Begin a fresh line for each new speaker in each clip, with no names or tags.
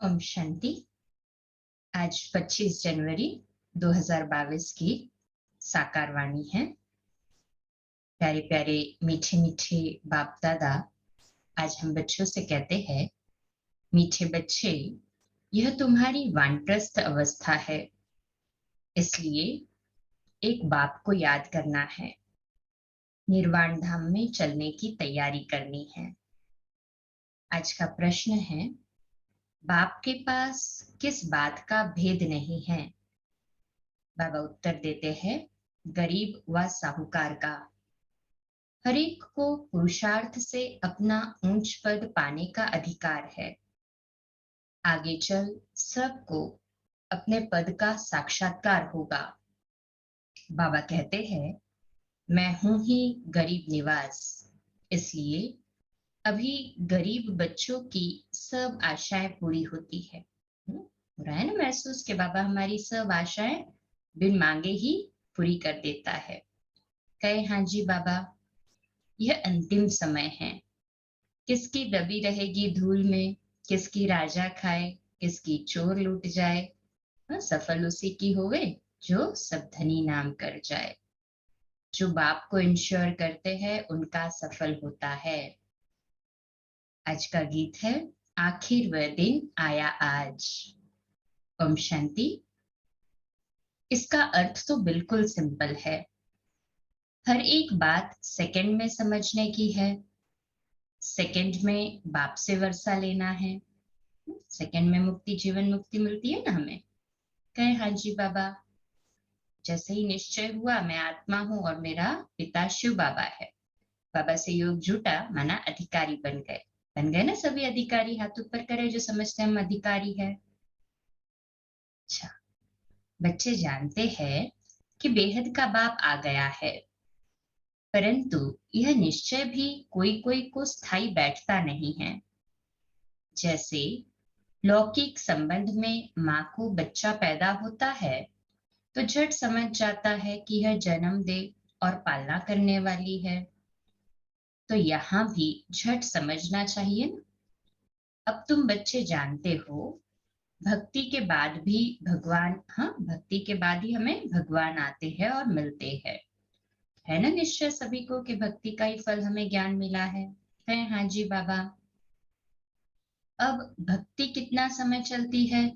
ओम शांति। आज 25 जनवरी 2022 की साकार वाणी है। प्यारे प्यारे मीठे मीठे बाप दादा, आज हम बच्चों से कहते हैं, मीठे बच्चे, यह तुम्हारी वानप्रस्थ अवस्था है, इसलिए एक बाप को याद करना है, निर्वाण धाम में चलने की तैयारी करनी है। आज का प्रश्न है, बाप के पास किस बात का भेद नहीं है? बाबा उत्तर देते हैं, गरीब व साहूकार का। हर एक को पुरुषार्थ से अपना ऊंच पद पाने का अधिकार है। आगे चल सबको अपने पद का साक्षात्कार होगा। बाबा कहते हैं, मैं हूं ही गरीब निवास, इसलिए अभी गरीब बच्चों की सब आशाएं पूरी होती है। हो रहा है ना महसूस कि बाबा हमारी सब आशाएं बिन मांगे ही पूरी कर देता है। कहे, हाँ जी बाबा, यह अंतिम समय है। किसकी दबी रहेगी धूल में, किसकी राजा खाए, किसकी चोर लूट जाए। सफल उसी की होवे जो सब धनी नाम कर जाए। जो बाप को इंश्योर करते हैं उनका सफल होता है। आज का गीत है, आखिर वह दिन आया आज। ओम शांति। इसका अर्थ तो बिल्कुल सिंपल है। हर एक बात सेकंड में समझने की है। सेकंड में बाप से वर्षा लेना है। सेकंड में मुक्ति, जीवन मुक्ति मिलती है ना हमें। कहे, हाँ जी बाबा। जैसे ही निश्चय हुआ मैं आत्मा हूं और मेरा पिता शिव बाबा है, बाबा से योग जुटा, माना अधिकारी बन गए ना सभी अधिकारी। हाथ ऊपर करे जो समझते हैं हम अधिकारी है। अच्छा, बच्चे जानते हैं कि बेहद का बाप आ गया है, परंतु यह निश्चय भी कोई कोई को स्थायी बैठता नहीं है। जैसे लौकिक संबंध में माँ को बच्चा पैदा होता है तो झट समझ जाता है कि यह जन्म दे और पालना करने वाली है, तो यहाँ भी झट समझना चाहिए ना। अब तुम बच्चे जानते हो, भक्ति के बाद भी भगवान, हाँ, भक्ति के बाद ही हमें भगवान आते हैं और मिलते हैं, है ना निश्चय सभी को कि भक्ति का ही फल हमें ज्ञान मिला है। हाँ जी बाबा। अब भक्ति कितना समय चलती है,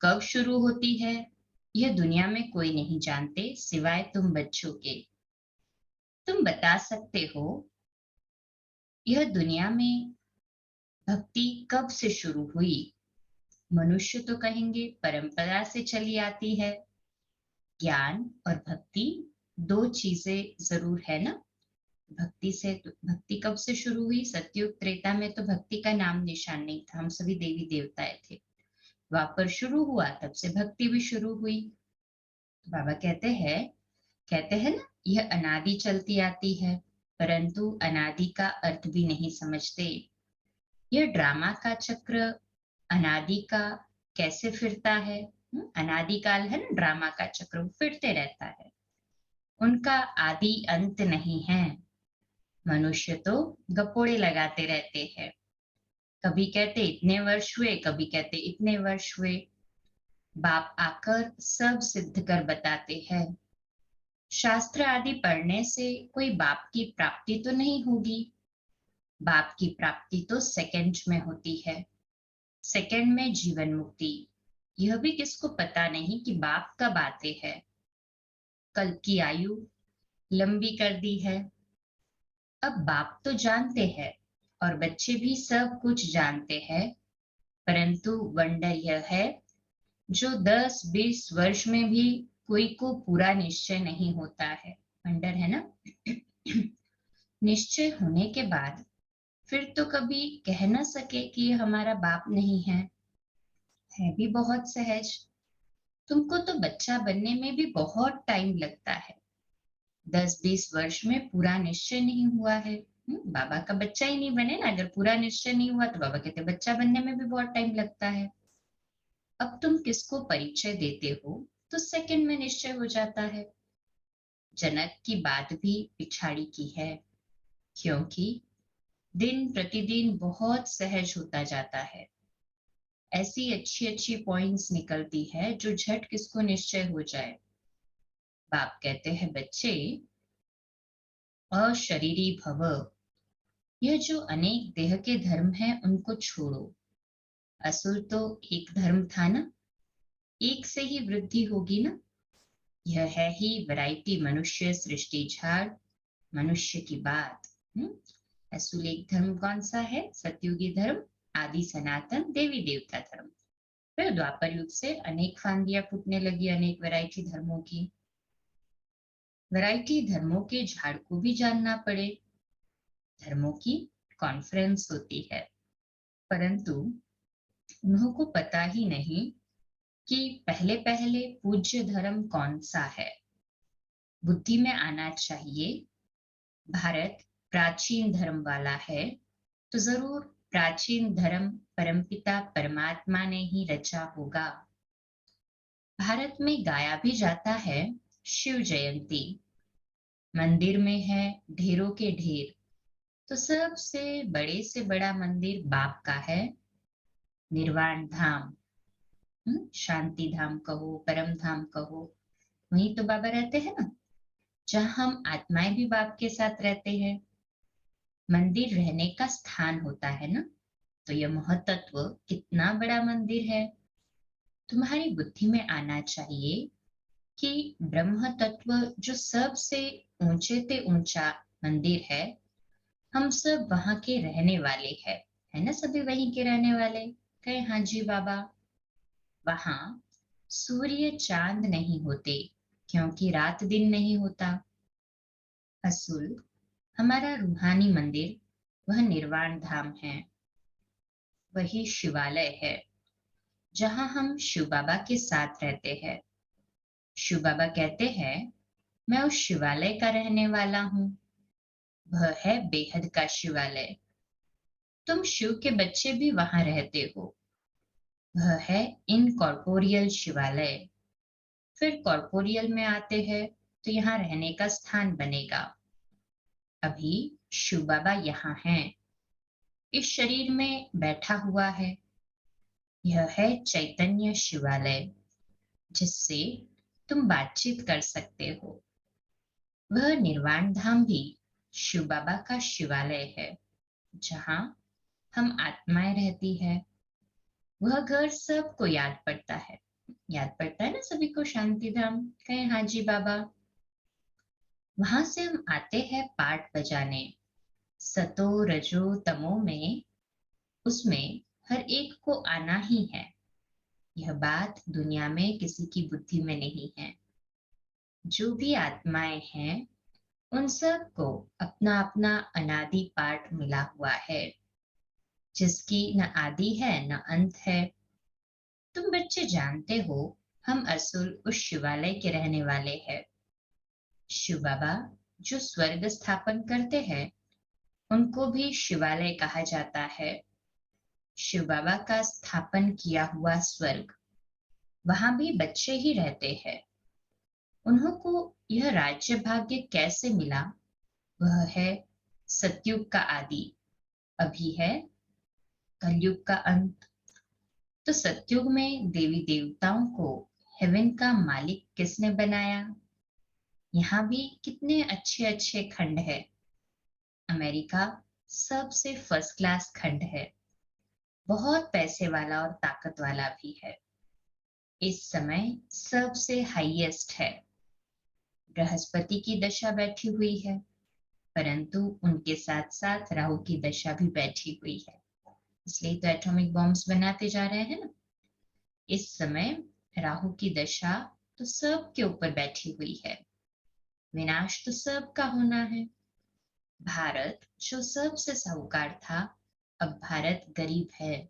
कब शुरू होती है, यह दुनिया में कोई नहीं जानते सिवाय तुम बच्चों के। तुम बता सकते हो यह दुनिया में भक्ति कब से शुरू हुई। मनुष्य तो कहेंगे परंपरा से चली आती है। ज्ञान और भक्ति दो चीजें जरूर है ना। भक्ति कब से शुरू हुई? सतयुग त्रेता में तो भक्ति का नाम निशान नहीं था, हम सभी देवी देवताएं थे। द्वापर शुरू हुआ, तब से भक्ति भी शुरू हुई। बाबा कहते हैं ना, यह अनादि चलती आती है, परंतु अनादि का अर्थ भी नहीं समझते। यह ड्रामा का चक्र अनादि का कैसे फिरता है। अनादिकाल है ना, ड्रामा का चक्र फिरते रहता है, उनका आदि अंत नहीं है। मनुष्य तो गप्पोड़े लगाते रहते हैं, कभी कहते इतने वर्ष हुए, कभी कहते इतने वर्ष हुए। बाप आकर सब सिद्ध कर बताते हैं। शास्त्र आदि पढ़ने से कोई बाप की प्राप्ति तो नहीं होगी। बाप की प्राप्ति तो सेकंड में होती है, सेकंड में जीवन मुक्ति। यह भी किसको पता नहीं कि बाप कब आते हैं। कल्प की आयु लंबी कर दी है। अब बाप तो जानते हैं और बच्चे भी सब कुछ जानते हैं, परंतु वंडर यह है, जो 10-20 वर्ष में भी कोई को पूरा निश्चय नहीं होता है। वंडर है ना। निश्चय होने के बाद फिर तो कभी कह ना सके कि ये हमारा बाप नहीं है भी बहुत सहज। तुमको तो बच्चा बनने में भी बहुत टाइम लगता है, 10-20 वर्ष में पूरा निश्चय नहीं हुआ है। बाबा का बच्चा ही नहीं बने ना, अगर पूरा निश्चय नहीं हुआ तो बाबा कहते बच्चा बनने में भी बहुत टाइम लगता है। अब तुम किसको परिचय देते हो तो सेकंड में निश्चय हो जाता है। जनक की बात भी पिछाड़ी की है, क्योंकि दिन प्रतिदिन बहुत सहज होता जाता है। ऐसी अच्छी अच्छी पॉइंट्स निकलती है जो झट किसको निश्चय हो जाए। बाप कहते हैं बच्चे, अशरीरी भव, यह जो अनेक देह के धर्म हैं उनको छोड़ो। असुर तो एक धर्म था ना, एक से ही वृद्धि होगी ना। यह है ही वैरायटी मनुष्य सृष्टि झाड़, मनुष्य की बात। असुर एक धर्म कौन सा है? सतयुगी धर्म, आदि सनातन देवी देवता धर्म। फिर द्वापर युग से अनेक फांदियां फूटने लगी, अनेक वैरायटी धर्मों की। वैरायटी धर्मों के झाड़ को भी जानना पड़े। धर्मों की कॉन्फ्रेंस होती है, परंतु उन्हों को पता ही नहीं कि पहले पहले पूज्य धर्म कौन सा है। बुद्धि में आना चाहिए, भारत प्राचीन धर्म वाला है, तो जरूर प्राचीन धर्म परमपिता परमात्मा ने ही रचा होगा। भारत में गाया भी जाता है शिव जयंती, मंदिर में है ढेरों के ढेर, तो सबसे बड़े से बड़ा मंदिर बाप का है, निर्वाण धाम। शांति धाम कहो, परम धाम कहो, वहीं तो बाबा रहते हैं ना, जहां हम आत्माएं भी बाप के साथ रहते हैं। मंदिर रहने का स्थान होता है ना, तो यह महतत्व कितना बड़ा मंदिर है। तुम्हारी बुद्धि में आना चाहिए कि ब्रह्म तत्व जो सबसे ऊंचे से ऊंचा मंदिर है, हम सब वहां के रहने वाले हैं, है ना, सभी वहीं के रहने वाले। कहे हाँ जी बाबा। वहां सूर्य चांद नहीं होते, क्योंकि रात दिन नहीं होता। असुल हमारा रूहानी मंदिर, वह निर्वाण धाम है, वही शिवालय है, जहां हम शिव बाबा के साथ रहते हैं। शिव बाबा कहते हैं, मैं उस शिवालय का रहने वाला हूँ, वह है बेहद का शिवालय। तुम शिव के बच्चे भी वहां रहते हो, वह है इनकॉर्पोरियल शिवालय। फिर कॉर्पोरियल में आते हैं तो यहाँ रहने का स्थान बनेगा। अभी शिव बाबा यहाँ हैं, इस शरीर में बैठा हुआ है, यह है चैतन्य शिवालय, जिससे तुम बातचीत कर सकते हो। वह निर्वाण धाम भी शिव बाबा का शिवालय है, जहां हम आत्माएं रहती है। वह घर सबको याद पड़ता है, याद पड़ता है ना सभी को शांति धाम। कहे हाँ जी बाबा। वहां से हम आते हैं पाठ बजाने, सतो रजो तमो में, उसमें हर एक को आना ही है। यह बात दुनिया में किसी की बुद्धि में नहीं है। जो भी आत्माएं हैं उन सबको अपना अपना अनादि पाठ मिला हुआ है, जिसकी न आदि है न अंत है। तुम बच्चे जानते हो, हम असुर उस शिवालय के रहने वाले हैं। शिव बाबा जो स्वर्ग स्थापन करते हैं, उनको भी शिवालय कहा जाता है। शिव बाबा का स्थापन किया हुआ स्वर्ग, वहां भी बच्चे ही रहते हैं। उन्हों को यह राज्य भाग्य कैसे मिला? वह है सतयुग का आदि, अभी है कलयुग का अंत। तो सतयुग में देवी देवताओं को हेवन का मालिक किसने बनाया? यहाँ भी कितने अच्छे अच्छे खंड है। अमेरिका सबसे फर्स्ट क्लास खंड है, बहुत पैसे वाला और ताकत वाला भी है। इस समय सबसे हाईएस्ट है। बृहस्पति की दशा बैठी हुई है, परंतु उनके साथ साथ राहु की दशा भी बैठी हुई है, इसलिए तो एटॉमिक बॉम्ब्स बनाते जा रहे हैं ना। इस समय राहु की दशा तो सबके ऊपर बैठी हुई है, विनाश तो सबका होना है। भारत जो सबसे साहूकार था, अब भारत गरीब है।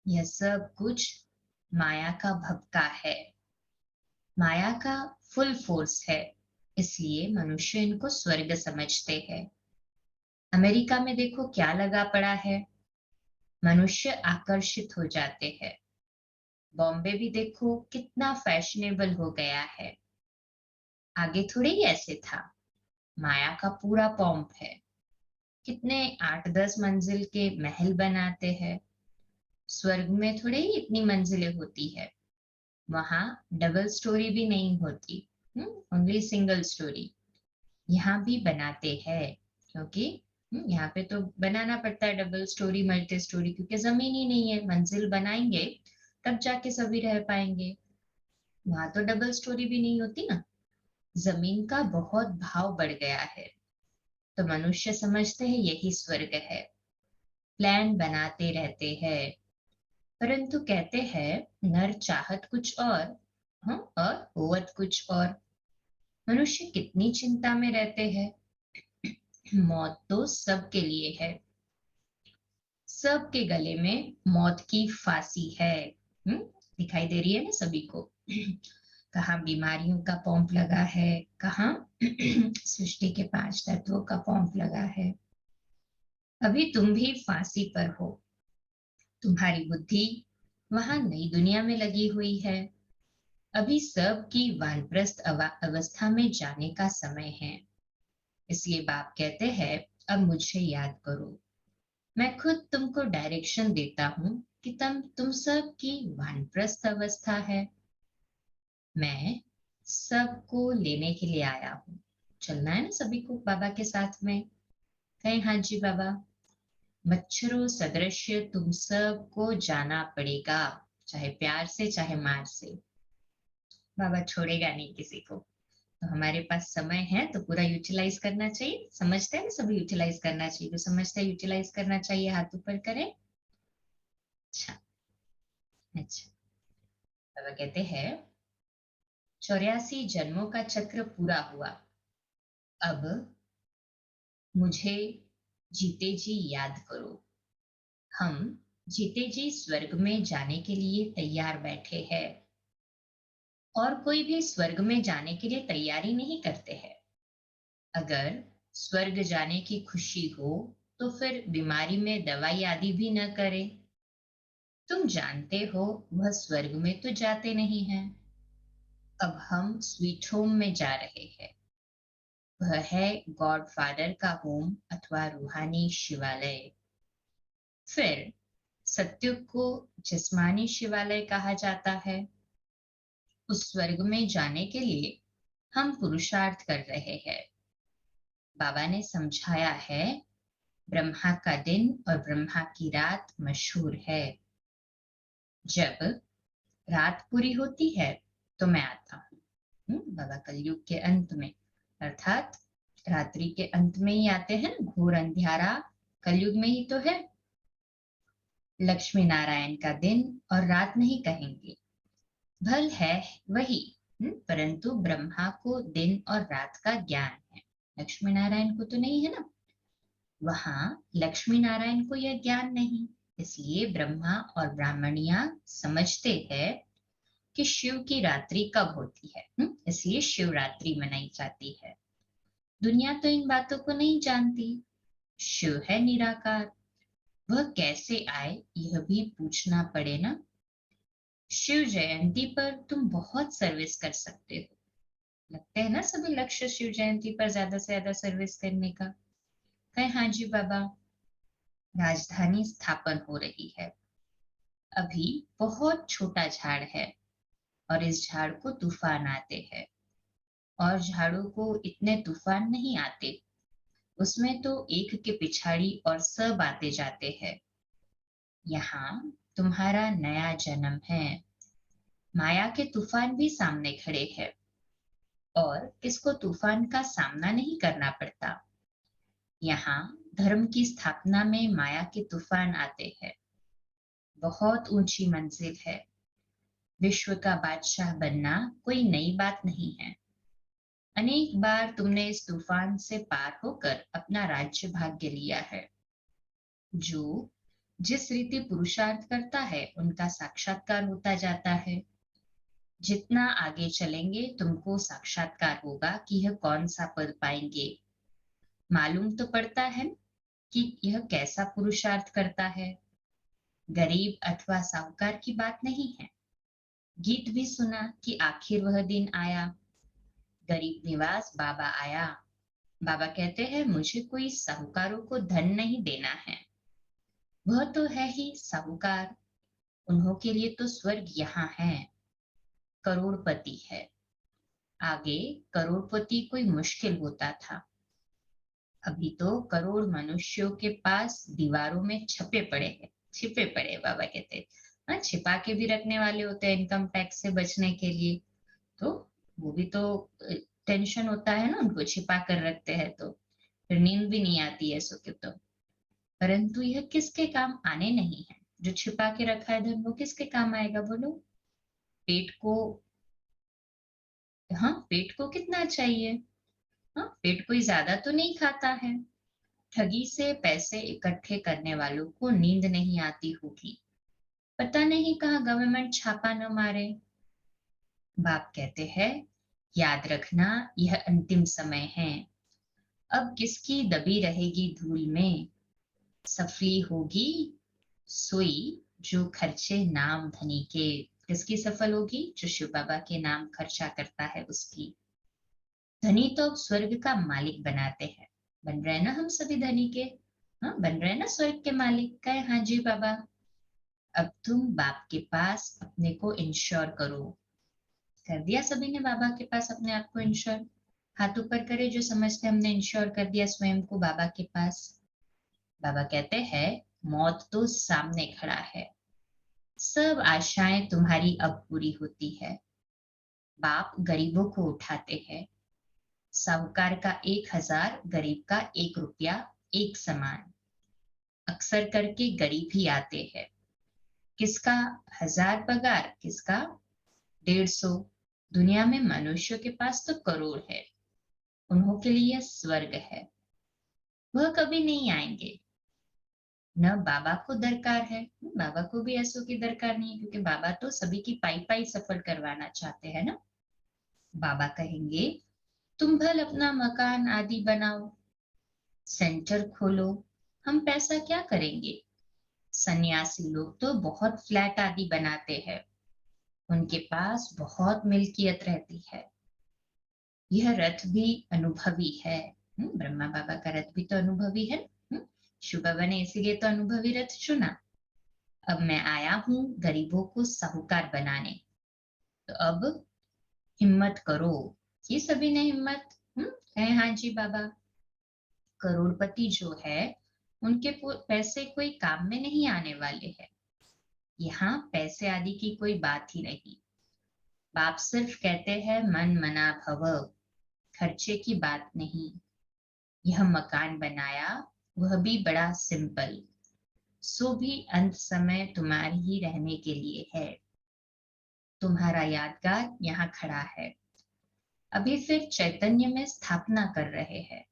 यह सब कुछ माया का भपका है, माया का फुल फोर्स है, इसलिए मनुष्य इनको स्वर्ग समझते हैं। अमेरिका में देखो क्या लगा पड़ा है, मनुष्य आकर्षित हो जाते हैं। बॉम्बे भी देखो कितना फैशनेबल हो गया है, आगे थोड़े ही ऐसे था। माया का पूरा पॉम्प है, कितने 8-10 मंजिल के महल बनाते हैं, स्वर्ग में थोड़े ही इतनी मंजिलें होती है, वहां डबल स्टोरी भी नहीं होती, ओनली सिंगल स्टोरी। यहाँ भी बनाते हैं, क्योंकि यहाँ पे तो बनाना पड़ता है डबल स्टोरी मल्टी स्टोरी, क्योंकि जमीन ही नहीं है। मंजिल बनाएंगे तब जाके सभी रह पाएंगे। वहां तो डबल स्टोरी भी नहीं होती ना। जमीन का बहुत भाव बढ़ गया है, तो मनुष्य समझते हैं यही स्वर्ग है। प्लान बनाते रहते हैं, परंतु कहते हैं नर चाहत कुछ और, और होवत कुछ और। मनुष्य कितनी चिंता में रहते हैं। मौत तो सबके लिए है, सबके गले में मौत की फांसी है। दिखाई दे रही है ना सभी को। कहाँ बीमारियों का पॉम्प लगा है, कहाँ सृष्टि के 5 तत्वों का पॉम्प लगा है। अभी तुम भी फांसी पर हो। तुम्हारी बुद्धि वहां नई दुनिया में लगी हुई है। अभी सबकी वानप्रस्थ अवस्था में जाने का समय है। इसलिए बाप कहते हैं अब मुझे याद करो। मैं खुद तुमको डायरेक्शन देता हूँ कि तुम सब की वानप्रस्थ अवस्था है। मैं सबको लेने के लिए आया हूँ। चलना है ना सभी को बाबा के साथ में। कहें हाँ जी बाबा। मच्छरों सदृश्य तुम सबको जाना पड़ेगा, चाहे प्यार से चाहे मार से। बाबा छोड़ेगा नहीं किसी को। तो हमारे पास समय है तो पूरा यूटिलाइज करना चाहिए। समझते हैं ना सभी यूटिलाइज करना चाहिए। जो समझते हैं यूटिलाइज करना चाहिए हाथ ऊपर करें। अच्छा। अच्छा, बाबा कहते हैं 84 जन्मों का चक्र पूरा हुआ। अब मुझे जीते जी याद करो। हम जीते जी स्वर्ग में जाने के लिए तैयार बैठे हैं, और कोई भी स्वर्ग में जाने के लिए तैयारी नहीं करते हैं। अगर स्वर्ग जाने की खुशी हो तो फिर बीमारी में दवाई आदि भी न करे। तुम जानते हो वह स्वर्ग में तो जाते नहीं हैं। अब हम स्वीट होम में जा रहे हैं। वह है गॉड फादर का होम अथवा रूहानी शिवालय। फिर सत्युग को जिस्मानी शिवालय कहा जाता है। उस स्वर्ग में जाने के लिए हम पुरुषार्थ कर रहे हैं। बाबा ने समझाया है ब्रह्मा का दिन और ब्रह्मा की रात मशहूर है। जब रात पूरी होती है तो मैं आता हूँ। बाबा कलयुग के अंत में, अर्थात रात्रि के अंत में ही आते हैं ना। घोर अंधियारा कलयुग में ही तो है। लक्ष्मी नारायण का दिन और रात नहीं कहेंगे, भल है वही, परंतु ब्रह्मा को दिन और रात का ज्ञान है, लक्ष्मी नारायण को तो नहीं है ना। वहां लक्ष्मी नारायण को यह ज्ञान नहीं, इसलिए ब्रह्मा और ब्राह्मणिया समझते हैं कि शिव की रात्रि कब होती है, इसलिए शिवरात्रि मनाई जाती है। दुनिया तो इन बातों को नहीं जानती। शिव है निराकार, वह कैसे आए यह भी पूछना पड़े ना। शिव जयंती पर तुम बहुत सर्विस कर सकते हो। लगते है ना सभी लक्ष्य शिव जयंती पर ज्यादा से ज्यादा सर्विस करने का। कहे हाँ जी बाबा। राजधानी स्थापन हो रही है। अभी बहुत छोटा झाड़ है और इस झाड़ को तूफान आते हैं, और झाड़ों को इतने तूफान नहीं आते। उसमें तो एक के पिछाड़ी और सब आते जाते हैं। यहाँ तुम्हारा नया जन्म है। माया के तूफान भी सामने खड़े हैं, और किसको तूफान का सामना नहीं करना पड़ता। यहाँ धर्म की स्थापना में माया के तूफान आते हैं। बहुत ऊंची मंजिल है। विश्व का बादशाह बनना कोई नई बात नहीं है। अनेक बार तुमने इस तूफान से पार होकर अपना राज्य भाग्य लिया है। जो जिस रीति पुरुषार्थ करता है उनका साक्षात्कार होता जाता है। जितना आगे चलेंगे तुमको साक्षात्कार होगा कि यह कौन सा पद पाएंगे। मालूम तो पड़ता है कि यह कैसा पुरुषार्थ करता है। गरीब अथवा साहूकार की बात नहीं है। गीत भी सुना कि आखिर वह दिन आया, गरीब निवास बाबा आया। बाबा कहते हैं मुझे कोई साहूकारों को धन नहीं देना है। वह तो है ही साहूकार, उन्हों के लिए तो स्वर्ग यहाँ है, करोड़पति है। आगे करोड़पति कोई मुश्किल होता था, अभी तो करोड़ मनुष्यों के पास दीवारों में छपे पड़े हैं, छिपे पड़े। बाबा कहते हैं हाँ, छिपा के भी रखने वाले होते हैं इनकम टैक्स से बचने के लिए, तो वो भी तो टेंशन होता है ना, उनको छिपा कर रखते हैं तो फिर नींद भी नहीं आती है, सो के तो। परंतु यह किसके काम आने नहीं है, जो छिपा के रखा है धन वो किसके काम आएगा बोलो? पेट को, हाँ पेट को कितना चाहिए? हाँ, पेट कोई ज्यादा तो नहीं खाता है। ठगी से पैसे इकट्ठे करने वालों को नींद नहीं आती होगी, पता नहीं कहाँ गवर्नमेंट छापा न मारे। बाप कहते हैं याद रखना यह अंतिम समय है, अब किसकी दबी रहेगी धूल में, सफली होगी सोई जो खर्चे नाम धनी के। किसकी सफल होगी? जो शिव बाबा के नाम खर्चा करता है उसकी। धनी तो अब स्वर्ग का मालिक बनाते हैं, बन रहे हैं ना हम सभी धनी के, हाँ बन रहे हैं ना स्वर्ग के मालिक। कहे हाँ जी बाबा, अब तुम बाप के पास अपने को इंश्योर करो। कर दिया सभी ने बाबा के पास अपने आप को इंश्योर? हाथ ऊपर करे जो समझते हमने इंश्योर कर दिया स्वयं को बाबा के पास। बाबा कहते हैं मौत तो सामने खड़ा है, सब आशाएं तुम्हारी अब पूरी होती है। बाप गरीबों को उठाते हैं, साहूकार का 1,000, गरीब का 1 रुपया, एक समान। अक्सर करके गरीब ही आते हैं, किसका 1,000 पगार, किसका 150। दुनिया में मनुष्यों के पास तो करोड़ है, उन्हों के लिए स्वर्ग है, वह कभी नहीं आएंगे। न बाबा को दरकार है, बाबा को भी ऐसों की दरकार नहीं है, क्योंकि बाबा तो सभी की पाई पाई सफल करवाना चाहते हैं ना। बाबा कहेंगे तुम भल अपना मकान आदि बनाओ, सेंटर खोलो, हम पैसा क्या करेंगे। सन्यासी लोग तो बहुत फ्लैट आदि बनाते हैं, उनके पास बहुत मिल्कियत रहती है। यह रथ भी अनुभवी है, ब्रह्मा बाबा का रथ भी तो अनुभवी है। शिव बाबा ने इसीलिए तो अनुभवी रथ चुना। अब मैं आया हूं गरीबों को साहूकार बनाने, तो अब हिम्मत करो। ये सभी ने हिम्मत कहे हाँ जी बाबा। करोड़पति जो है उनके पैसे कोई काम में नहीं आने वाले हैं, यहाँ पैसे आदि की कोई बात ही नहीं। बाप सिर्फ कहते हैं मन मना भव, खर्चे की बात नहीं। यह मकान बनाया वह भी बड़ा सिंपल, सो भी अंत समय तुम्हारे ही रहने के लिए है। तुम्हारा यादगार यहाँ खड़ा है, अभी फिर चैतन्य में स्थापना कर रहे हैं,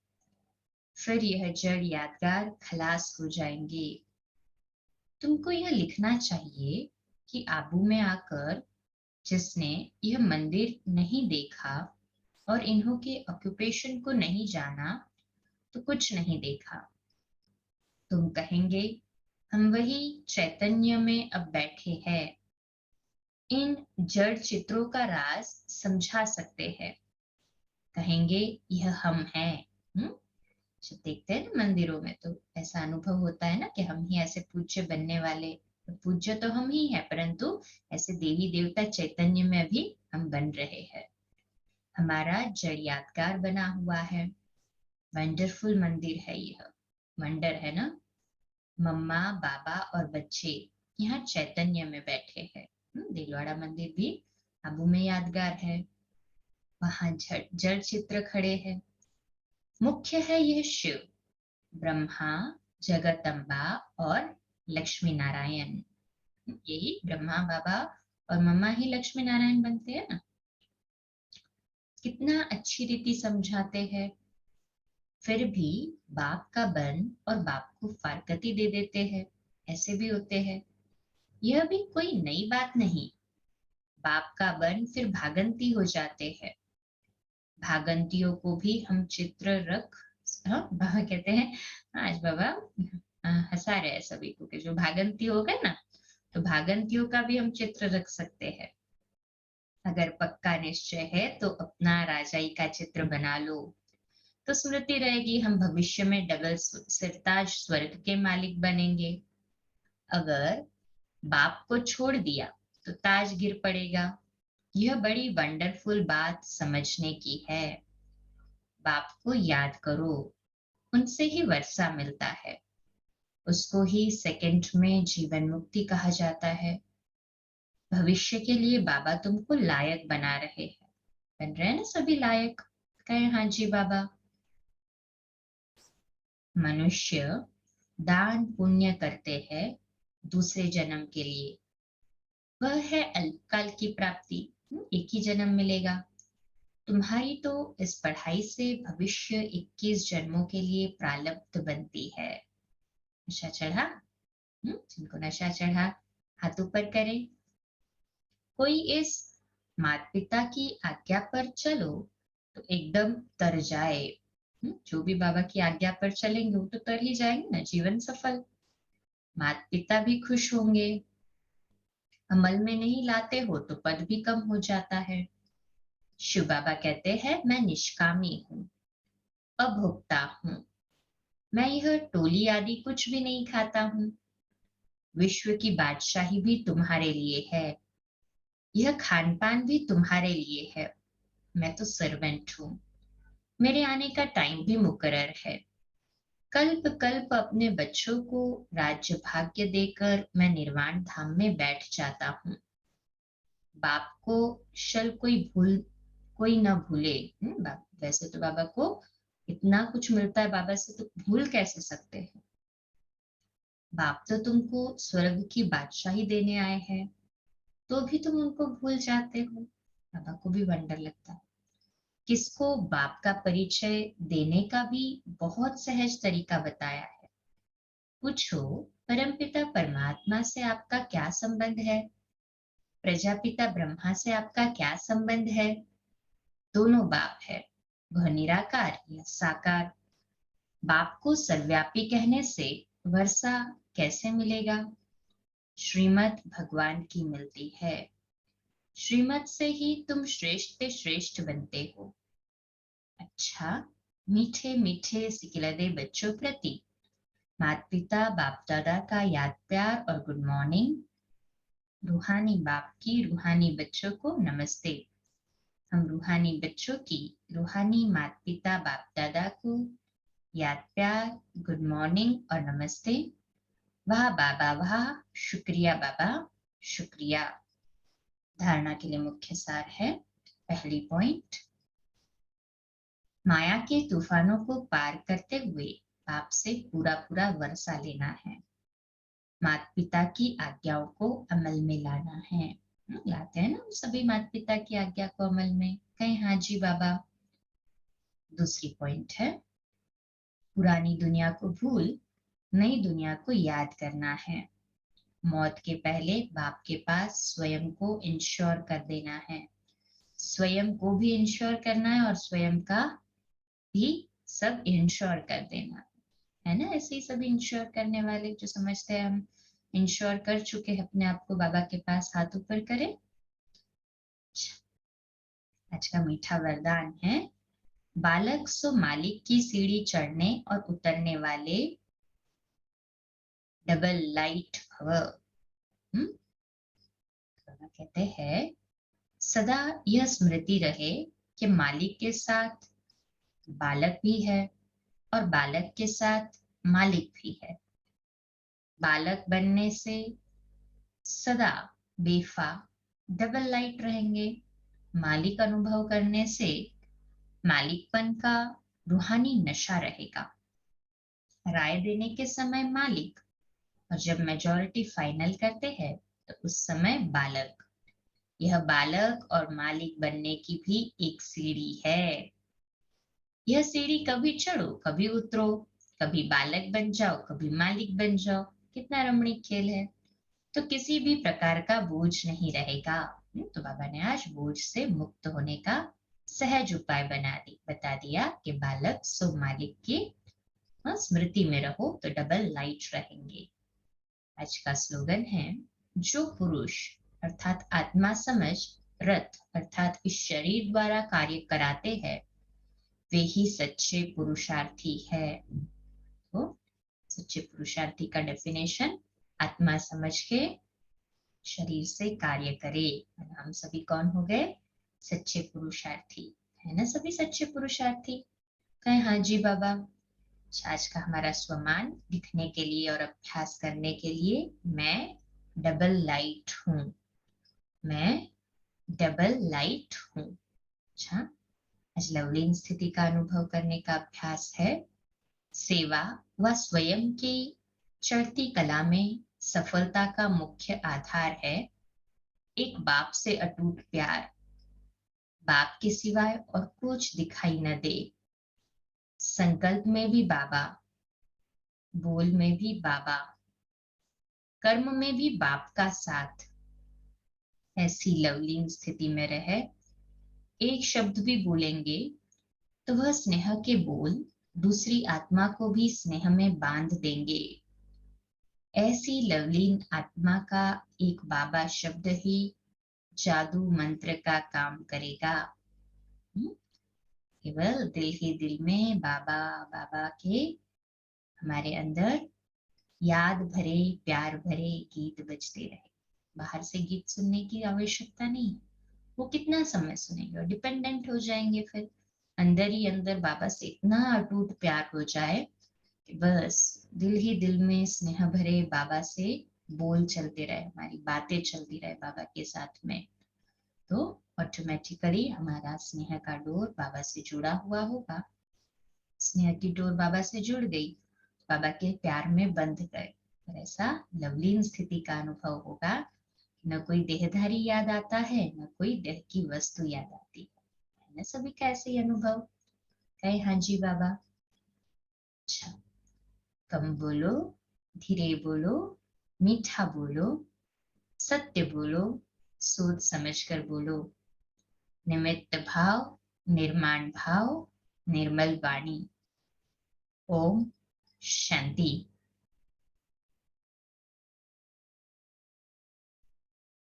फिर यह जड़ यादगार खलास हो जाएंगे। तुमको यह लिखना चाहिए कि आबू में आकर जिसने यह मंदिर नहीं देखा और इन्हों के ऑक्यूपेशन को नहीं जाना, तो कुछ नहीं देखा। तुम कहेंगे हम वही चैतन्य में अब बैठे हैं, इन जड़ चित्रों का राज समझा सकते हैं। कहेंगे यह हम हैं। जब देखते हैं ना मंदिरों में तो ऐसा अनुभव होता है ना कि हम ही ऐसे पूज्य बनने वाले। तो पूज्य तो हम ही हैं, परंतु ऐसे देवी देवता चैतन्य में भी हम बन रहे हैं। हमारा जड़ यादगार बना हुआ है, वंडरफुल मंदिर है यह। वंडर है ना, मम्मा बाबा और बच्चे यहाँ चैतन्य में बैठे हैं। दिलवाड़ा मंदिर भी आबू में यादगार है, वहां जड़ चित्र खड़े हैं। मुख्य है यह शिव, ब्रह्मा, जगदम्बा और लक्ष्मी नारायण। यही ब्रह्मा बाबा और मम्मा ही लक्ष्मी नारायण बनते हैं ना। कितना अच्छी रीति समझाते हैं, फिर भी बाप का बन और बाप को फारकती दे देते हैं, ऐसे भी होते हैं। यह भी कोई नई बात नहीं, बाप का बन फिर भागंती हो जाते हैं। भागंतियों को भी हम चित्र रख, हाँ बाबा कहते हैं आज बाबा हंसा रहे हैं सभी को कि जो भागंती हो गए ना, तो भागंतियों का भी हम चित्र रख सकते हैं। अगर पक्का निश्चय है तो अपना राजाई का चित्र बना लो, तो स्मृति रहेगी हम भविष्य में डबल सिरताज स्वर्ग के मालिक बनेंगे। अगर बाप को छोड़ दिया तो ताज गिर पड़ेगा। यह बड़ी वंडरफुल बात समझने की है। बाप को याद करो, उनसे ही वर्षा मिलता है। उसको ही सेकंड में जीवन मुक्ति कहा जाता है। भविष्य के लिए बाबा तुमको लायक बना रहे हैं। बन रहे हैं ना सभी लायक? कहे हाँ जी बाबा। मनुष्य दान पुण्य करते हैं दूसरे जन्म के लिए, वह है अल्पकाल की प्राप्ति। एक ही जन्म मिलेगा। तुम्हारी तो इस पढ़ाई से भविष्य 21 जन्मों के लिए प्रारब्ध बनती है। नशा चढ़ा? जिनको नशा चढ़ा हाथ ऊपर करें। कोई इस माता पिता की आज्ञा पर चलो तो एकदम तर जाए। जो भी बाबा की आज्ञा पर चलेंगे वो तो तर ही जाएंगे ना, जीवन सफल। माता पिता भी खुश होंगे। अमल में नहीं लाते हो तो पद भी कम हो जाता है। शिव बाबा कहते हैं मैं निष्कामी हूँ, अभोक्ता हूँ। मैं यह टोली आदि कुछ भी नहीं खाता हूँ। विश्व की बादशाही भी तुम्हारे लिए है। यह खान पान भी तुम्हारे लिए है। मैं तो सर्वेंट हूँ। मेरे आने का टाइम भी मुकर्रर है। कल्प कल्प अपने बच्चों को राज्य भाग्य देकर मैं निर्वाण धाम में बैठ जाता हूँ। बाप को शल कोई न भूले। वैसे तो बाबा को इतना कुछ मिलता है, बाबा से तो भूल कैसे सकते हैं। बाप तो तुमको स्वर्ग की बादशाही देने आए हैं, तो भी तुम उनको भूल जाते हो। बाबा को भी वंडर लगता है। किसको बाप का परिचय देने का भी बहुत सहज तरीका बताया है। पूछो, परमपिता परमात्मा से आपका क्या संबंध है? प्रजापिता ब्रह्मा से आपका क्या संबंध है? दोनों बाप है, वह निराकार या साकार। बाप को सर्वव्यापी कहने से वर्षा कैसे मिलेगा? श्रीमत भगवान की मिलती है। श्रीमत से ही तुम श्रेष्ठ से श्रेष्ठ बनते हो। अच्छा, मीठे मीठे सिकिलदे बच्चों प्रति माता पिता बाप दादा का याद प्यार और गुड मॉर्निंग। रूहानी बाप की रूहानी बच्चों को नमस्ते। हम रूहानी बच्चों की रूहानी माता पिता बाप दादा को याद प्यार, गुड मॉर्निंग और नमस्ते। वाह बाबा वाह, शुक्रिया बाबा, शुक्रिया। धारणा के लिए मुख्य सार है। पहली पॉइंट, माया के तूफानों को पार करते हुए बाप से पूरा पूरा वर्षा लेना है। माता पिता की आज्ञाओं को अमल में लाना है। लाते हैं ना सभी माता पिता की आज्ञा को अमल में? कहें हाँ जी बाबा। दूसरी पॉइंट है, पुरानी दुनिया को भूल नई दुनिया को याद करना है। मौत के पहले बाप के पास स्वयं को इंश्योर कर देना है। स्वयं को भी इंश्योर करना है और स्वयं का भी सब इंश्योर कर देना है ना। ऐसे ही सभी इंश्योर करने वाले जो समझते हैं हम इंश्योर कर चुके हैं अपने आप को बाबा के पास, हाथ ऊपर करें। आज का मीठा वरदान है, बालक सो मालिक की सीढ़ी चढ़ने और उतरने वाले डबल लाइट भव। कहते हैं सदा यह स्मृति रहे कि मालिक के साथ बालक भी है और बालक के साथ मालिक भी है। बालक बनने से सदा बेफा डबल लाइट रहेंगे। मालिक अनुभव करने से मालिकपन का रूहानी नशा रहेगा। राय देने के समय मालिक, और जब मेजॉरिटी फाइनल करते हैं तो उस समय बालक। यह बालक और मालिक बनने की भी एक सीढ़ी है। यह सीढ़ी कभी चढ़ो कभी उतरो, कभी बालक बन जाओ कभी मालिक बन जाओ। कितना रमणीक खेल है। तो किसी भी प्रकार का बोझ नहीं रहेगा। तो बाबा ने आज बोझ से मुक्त होने का सहज उपाय बता दिया कि बालक सो मालिक की स्मृति में रहो तो डबल लाइट रहेंगे। आज का स्लोगन है, जो पुरुष अर्थात आत्मा समझ रथ अर्थात इस शरीर द्वारा कार्य कराते हैं वे ही सच्चे पुरुषार्थी है। तो सच्चे पुरुषार्थी का डेफिनेशन, आत्मा समझ के शरीर से कार्य करे। हम सभी कौन हो गए? सच्चे पुरुषार्थी, है ना? सभी सच्चे पुरुषार्थी कहें हाँ जी बाबा। आज का हमारा स्वमान लिखने के लिए और अभ्यास करने के लिए, मैं डबल लाइट हूं, मैं डबल लाइट हूं। अच्छा, आज लवलीन स्थिति का अनुभव करने का अभ्यास है। सेवा व स्वयं की चढ़ती कला में सफलता का मुख्य आधार है एक बाप से अटूट प्यार, बाप के सिवाय और कुछ दिखाई न दे। संकल्प में भी बाबा, बोल में भी बाबा, कर्म में भी बाप का साथ। ऐसी लवलीन स्थिति में रहे, एक शब्द भी बोलेंगे तो वह स्नेह के बोल दूसरी आत्मा को भी स्नेह में बांध देंगे। ऐसी लवलीन आत्मा का एक बाबा शब्द ही जादू मंत्र का काम करेगा। केवल दिल ही दिल में बाबा बाबा के हमारे अंदर याद भरे प्यार भरे गीत बजते रहे। बाहर से गीत सुनने की आवश्यकता नहीं, वो कितना समय सुनेंगे और डिपेंडेंट हो जाएंगे। फिर अंदर ही अंदर बाबा से इतना अटूट प्यार हो जाए कि बस दिल ही दिल में स्नेह भरे बाबा से बोल चलते रहे, हमारी बातें चलती रहे बाबा के साथ में, तो ऑटोमेटिकली हमारा स्नेह का डोर बाबा से जुड़ा हुआ होगा। स्नेह की डोर बाबा से जुड़ गई, बाबा के प्यार में बंध गए, और ऐसा लवलीन स्थिति का अनुभव होगा। न कोई देहधारी याद आता है, न कोई देह की वस्तु याद आती है। न सभी का ऐसे ही अनुभव? कहे हाँ जी बाबा। अच्छा, कम बोलो, धीरे बोलो, मीठा बोलो, सत्य बोलो, सोच समझ कर बोलो। निमित्त भाव, निर्माण भाव, निर्मल वाणी। ओम शांति।